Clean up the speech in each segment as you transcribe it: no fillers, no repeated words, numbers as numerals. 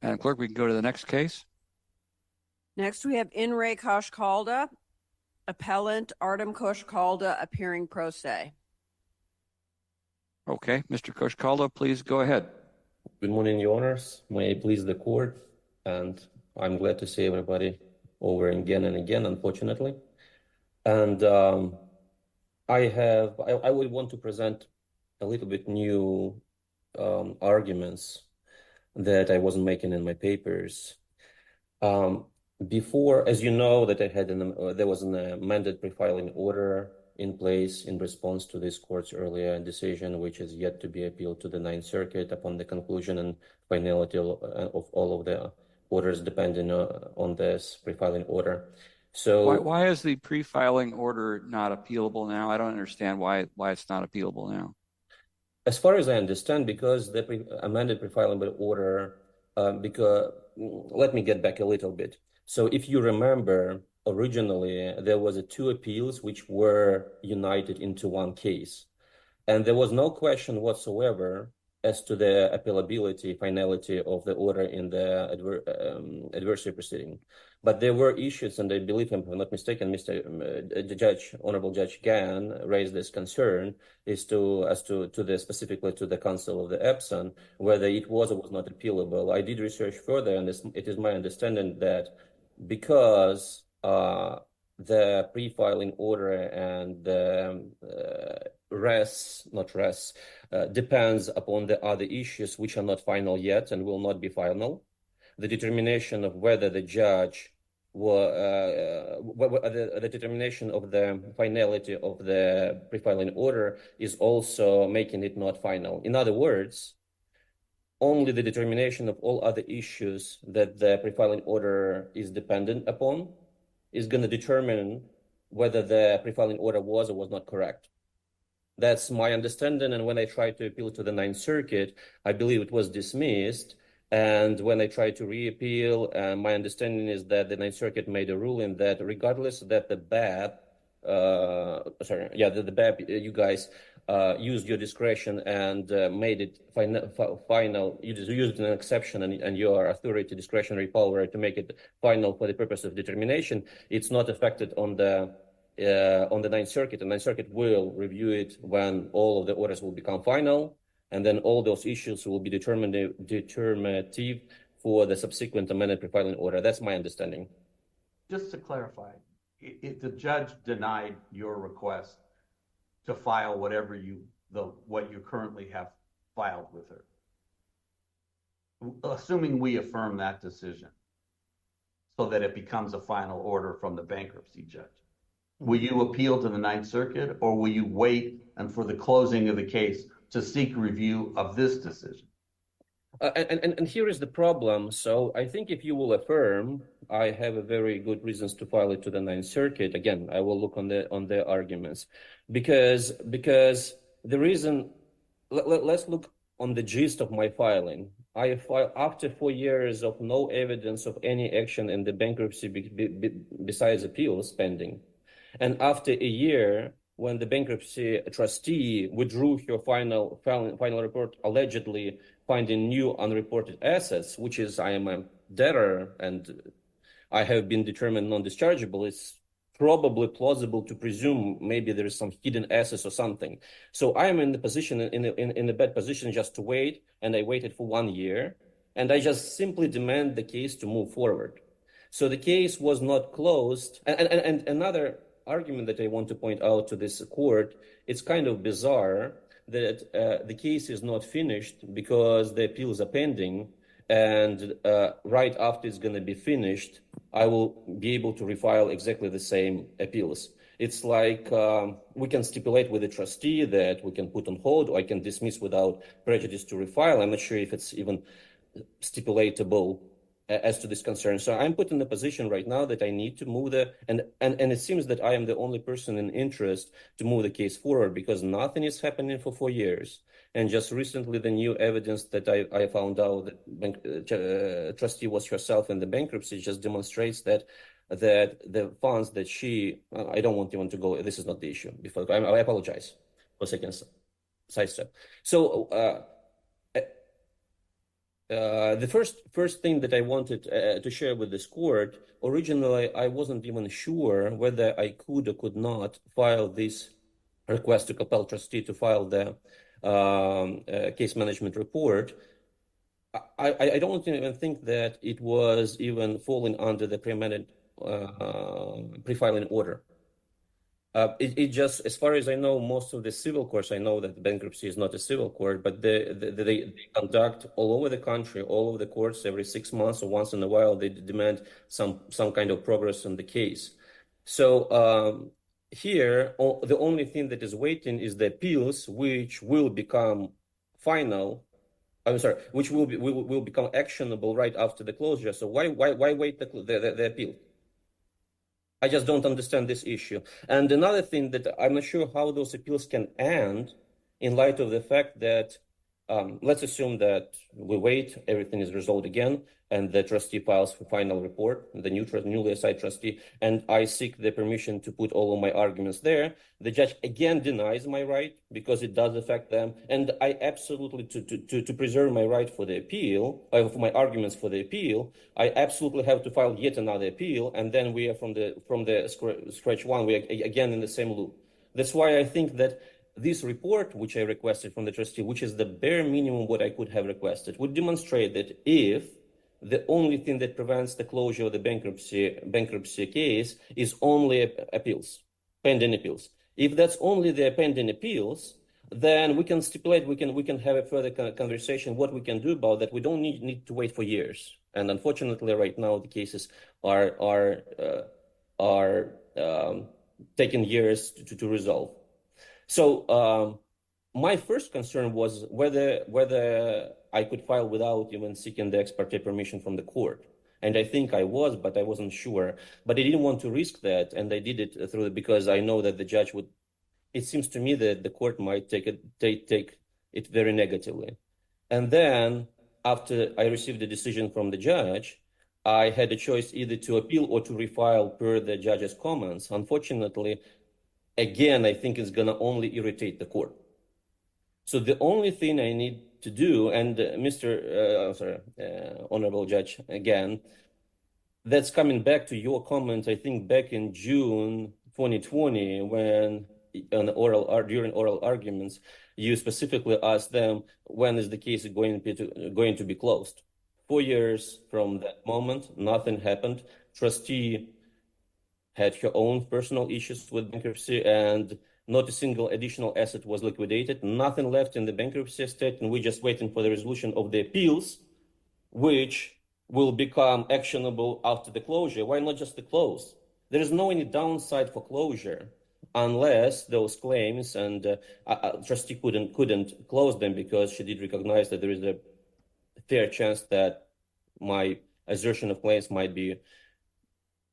Madam Clerk, we can go to the next case. Next, we have In re Koshkalda, appellant Artem Koshkalda appearing pro se. Okay, Mr. Koshkalda, please go ahead. Good morning, Your Honors. May it please the court, and I'm glad to see everybody over again and again, unfortunately. And I would want to present a little bit new arguments that I wasn't making in my papers. Before, as you know, that there was an amended pre-filing order in place in response to this court's earlier decision, which is yet to be appealed to the Ninth Circuit upon the conclusion and finality of all of the orders depending on this pre-filing order. So why is the pre-filing order not appealable now? I don't understand why it's not appealable now. as far as I understand, because the amended pre-filing order, because let me get back a little bit. So if you remember, originally there was two appeals which were united into one case, and there was no question whatsoever as to the appealability, finality of the order in the adversary proceeding. But there were issues, and I believe, if I'm not mistaken, Honorable Judge Gann raised this concern as to specifically to the Council of the Epson, whether it was or was not appealable. I did research further, and it is my understanding that because the pre-filing order and the depends upon the other issues which are not final yet and will not be final. The determination of whether the judge the determination of the finality of the pre-filing order is also making it not final. In other words, only the determination of all other issues that the pre-filing order is dependent upon is going to determine whether the pre-filing order was or was not correct. That's my understanding. And when I tried to appeal to the Ninth Circuit, I believe it was dismissed. And when I tried to reappeal, my understanding is that the Ninth Circuit made a ruling that regardless that the BAP, you guys used your discretion and made it final. You just used an exception and your authority, discretionary power to make it final for the purpose of determination. It's not affected on the Ninth Circuit. The Ninth Circuit will review it when all of the orders will become final, and then all those issues will be determinative for the subsequent amended pre-filing order. That's my understanding. Just to clarify, if the judge denied your request to file what you currently have filed with her, assuming we affirm that decision so that it becomes a final order from the bankruptcy judge, will you appeal to the Ninth Circuit, or will you wait and for the closing of the case to seek review of this decision? And here is the problem. So I think if you will affirm, I have a very good reasons to file it to the Ninth Circuit. Again, I will look on the arguments because the reason. Let's look on the gist of my filing. I filed after 4 years of no evidence of any action in the bankruptcy besides appeals pending. And after a year, when the bankruptcy trustee withdrew her final report, allegedly finding new unreported assets, which is I am a debtor and I have been determined non-dischargeable, it's probably plausible to presume maybe there is some hidden assets or something. So I am in the position, in a bad position just to wait, and I waited for 1 year, and I just simply demand the case to move forward. So the case was not closed. And another argument that I want to point out to this court, it's kind of bizarre that the case is not finished because the appeals are pending, and right after it's going to be finished, I will be able to refile exactly the same appeals. It's like we can stipulate with the trustee that we can put on hold, or I can dismiss without prejudice to refile. I'm not sure if it's even stipulatable as to this concern. So I'm put in a position right now that I need to move and it seems that I am the only person in interest to move the case forward because nothing is happening for 4 years. And just recently, the new evidence that I found out that trustee was herself in the bankruptcy just demonstrates that the funds that she, I don't want even to go, this is not the issue. Before I apologize for a second sidestep. So The first thing that I wanted to share with this court, originally I wasn't even sure whether I could or could not file this request to compel trustee to file the case management report. I don't even think that it was even falling under the pre-filing order. It just, as far as I know, most of the civil courts, I know that bankruptcy is not a civil court, but they conduct all over the country, all over the courts, every 6 months or once in a while, they demand some kind of progress on the case. So here, the only thing that is waiting is the appeals, which will become final. I'm sorry, which will become actionable right after the closure. So why wait the appeal? I just don't understand this issue. And another thing that I'm not sure how those appeals can end in light of the fact that let's assume that we wait, everything is resolved again, and the trustee files for final report, the newly assigned trustee, and I seek the permission to put all of my arguments there. The judge again denies my right because it does affect them, and I absolutely, to preserve my right for the appeal, for my arguments for the appeal, I absolutely have to file yet another appeal, and then we are from the scratch one, we are again in the same loop. That's why I think that this report, which I requested from the trustee, which is the bare minimum what I could have requested, would demonstrate that if the only thing that prevents the closure of the bankruptcy case is only appeals, pending appeals. If that's only the pending appeals, then we can stipulate, we can have a further conversation what we can do about that. We don't need to wait for years. And unfortunately, right now the cases are taking years to resolve. So my first concern was whether I could file without even seeking the ex parte permission from the court. And I think I was, but I wasn't sure. But I didn't want to risk that, and I did it through because I know that the judge would. It seems to me that the court might take it very negatively. And then after I received the decision from the judge, I had a choice either to appeal or to refile per the judge's comments. Unfortunately, again, I think it's going to only irritate the court. So the only thing I need to do, and Honorable Judge, again, that's coming back to your comment, I think back in June 2020, when during oral arguments, you specifically asked them, when is the case going to be closed? 4 years from that moment, nothing happened. Trustee had her own personal issues with bankruptcy, and not a single additional asset was liquidated. Nothing left in the bankruptcy estate, and we're just waiting for the resolution of the appeals, which will become actionable after the closure. Why not just the close? There is no any downside for closure unless those claims, and trustee couldn't close them because she did recognize that there is a fair chance that my assertion of claims might be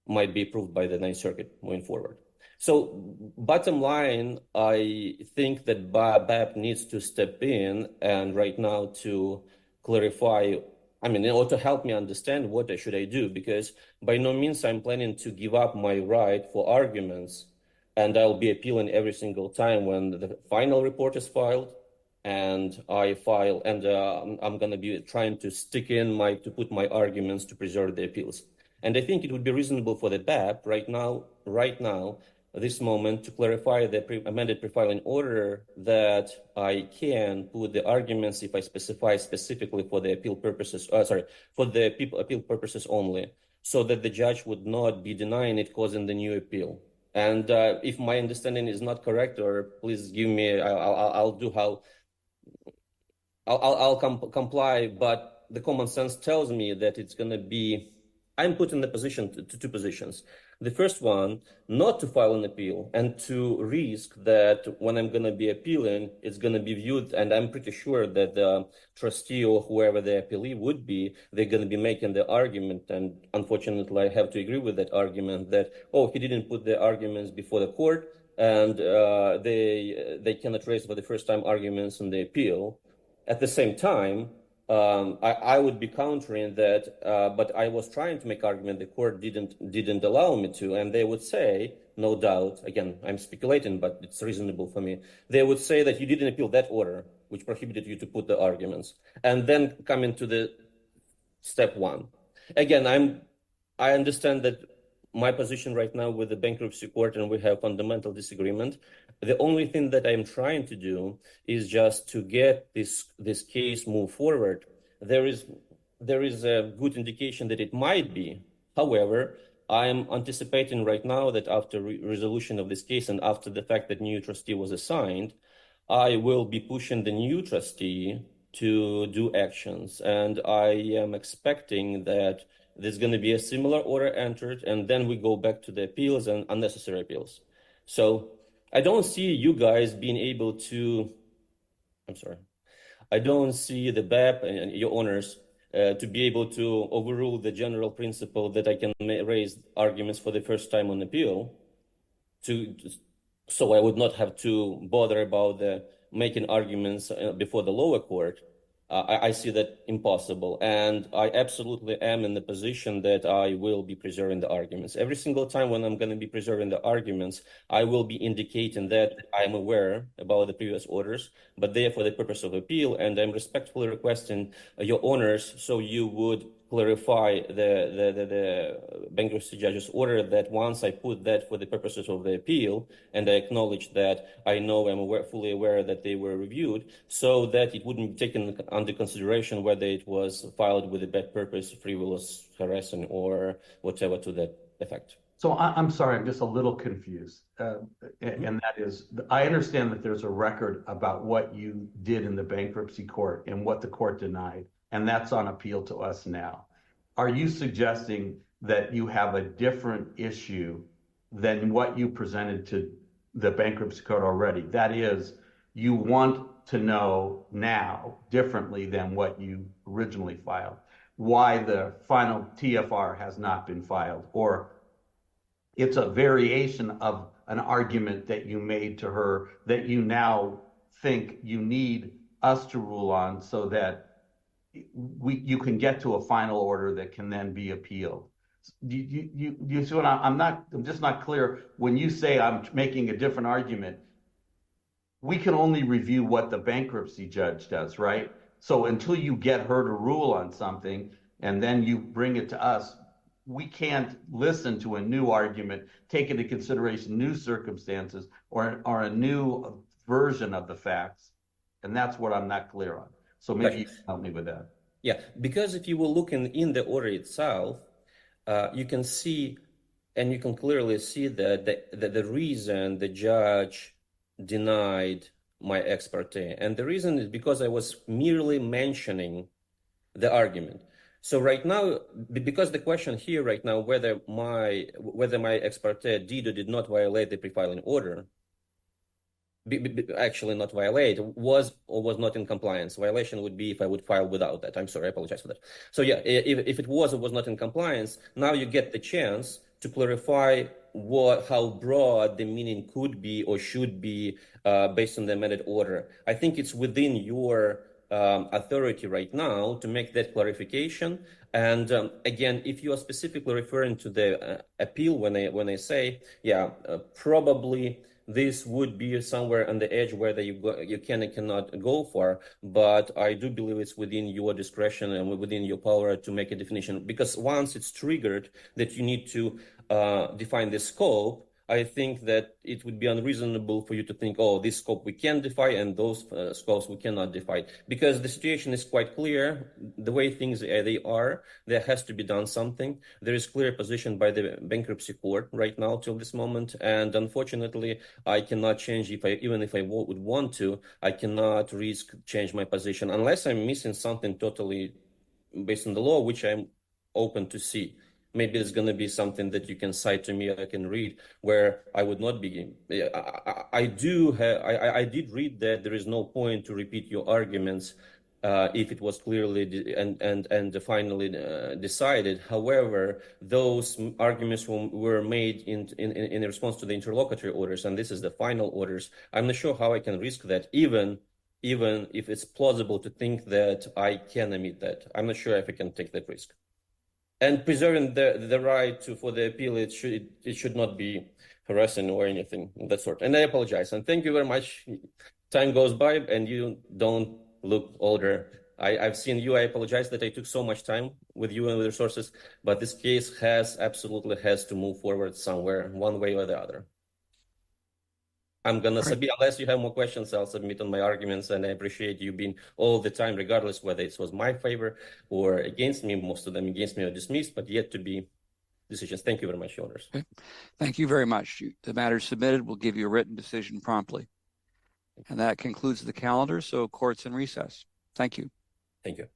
approved by the Ninth Circuit moving forward. So bottom line, I think that BAP needs to step in and right now to clarify, or to help me understand what should I do, because by no means I'm planning to give up my right for arguments, and I'll be appealing every single time when the final report is filed and I file, and I'm going to be trying to to put my arguments to preserve the appeals. And I think it would be reasonable for the BAP right now, this moment, to clarify the amended pre-filing order that I can put the arguments if I specify specifically for the appeal purposes, for the appeal purposes only, so that the judge would not be denying it causing the new appeal. And if my understanding is not correct, or please give me, I'll do how, I'll comply, but the common sense tells me that it's going to be, I'm put in the position to two positions. The first one, not to file an appeal and to risk that when I'm going to be appealing, it's going to be viewed, and I'm pretty sure that the trustee or whoever the appealee would be, they're going to be making the argument. And unfortunately, I have to agree with that argument that, oh, he didn't put the arguments before the court, and they cannot raise for the first time arguments in the appeal. At the same time, I would be countering that, but I was trying to make argument the court didn't allow me to, and they would say, no doubt, again, I'm speculating, but it's reasonable for me. They would say that you didn't appeal that order, which prohibited you to put the arguments, and then coming to the step one. Again, I understand that my position right now with the bankruptcy court, and we have fundamental disagreement. The only thing that I'm trying to do is just to get this case move forward. There is a good indication that it might be. However, I'm anticipating right now that after resolution of this case and after the fact that new trustee was assigned, I will be pushing the new trustee to do actions. And I am expecting that there's going to be a similar order entered, and then we go back to the appeals and unnecessary appeals. So I don't see you guys being able to, I'm sorry, I don't see the BAP and your owners to be able to overrule the general principle that I can raise arguments for the first time on appeal so I would not have to bother about making arguments before the lower court. I see that impossible. And I absolutely am in the position that I will be preserving the arguments. Every single time when I'm going to be preserving the arguments, I will be indicating that I'm aware about the previous orders, but they are for the purpose of appeal. And I'm respectfully requesting your honors so you would clarify the bankruptcy judge's order that once I put that for the purposes of the appeal, and I acknowledge that I know I'm fully aware that they were reviewed, so that it wouldn't be taken under consideration whether it was filed with a bad purpose, frivolous, harassing, or whatever to that effect. So I'm sorry, I'm just a little confused. And that is, I understand that there's a record about what you did in the bankruptcy court and what the court denied, and that's on appeal to us now. Are you suggesting that you have a different issue than what you presented to the bankruptcy court already? That is, you want to know now, differently than what you originally filed, why the final TFR has not been filed, or it's a variation of an argument that you made to her that you now think you need us to rule on so that you can get to a final order that can then be appealed. You see what I'm just not clear. When you say I'm making a different argument, we can only review what the bankruptcy judge does, right? So until you get her to rule on something and then you bring it to us, we can't listen to a new argument, take into consideration new circumstances or a new version of the facts. And that's what I'm not clear on. So maybe you can help me with that. Yeah, because if you will look in the order itself, you can see, and you can clearly see that the reason the judge denied my ex parte, and the reason is because I was merely mentioning the argument. So right now, because the question here right now, whether my ex parte did or did not violate the pre-filing order, actually not violate, was or was not in compliance. Violation would be if I would file without that. I'm sorry, I apologize for that. So yeah, if it was or was not in compliance, now you get the chance to clarify how broad the meaning could be or should be based on the amended order. I think it's within your authority right now to make that clarification. And again, if you are specifically referring to the appeal when I say, yeah, probably this would be somewhere on the edge where you can and cannot go for, but I do believe it's within your discretion and within your power to make a definition, because once it's triggered that you need to define the scope, I think that it would be unreasonable for you to think, oh, this scope we can define and those scopes we cannot define, because the situation is quite clear. The way things they are, there has to be done something. There is clear position by the bankruptcy court right now till this moment, and unfortunately, I cannot change even if I would want to. I cannot risk change my position unless I'm missing something totally based on the law, which I'm open to see. Maybe it's going to be something that you can cite to me, I can read, where I would not be. I did read that there is no point to repeat your arguments if it was clearly and finally decided. However, those arguments were made in response to the interlocutory orders, and this is the final orders. I'm not sure how I can risk that, even if it's plausible to think that I can admit that. I'm not sure if I can take that risk. And preserving the right for the appeal, it should not be harassing or anything of that sort. And I apologize. And thank you very much. Time goes by and you don't look older I've seen you. I apologize that I took so much time with you and with resources, but this case absolutely has to move forward somewhere, one way or the other. I'm gonna submit, unless you have more questions, I'll submit on my arguments, and I appreciate you being all the time, regardless whether it was my favor or against me, most of them against me or dismissed, but yet to be decisions. Thank you very much, Your Honors. Okay. Thank you very much. The matter is submitted. We'll give you a written decision promptly. And that concludes the calendar, so court's in recess. Thank you. Thank you.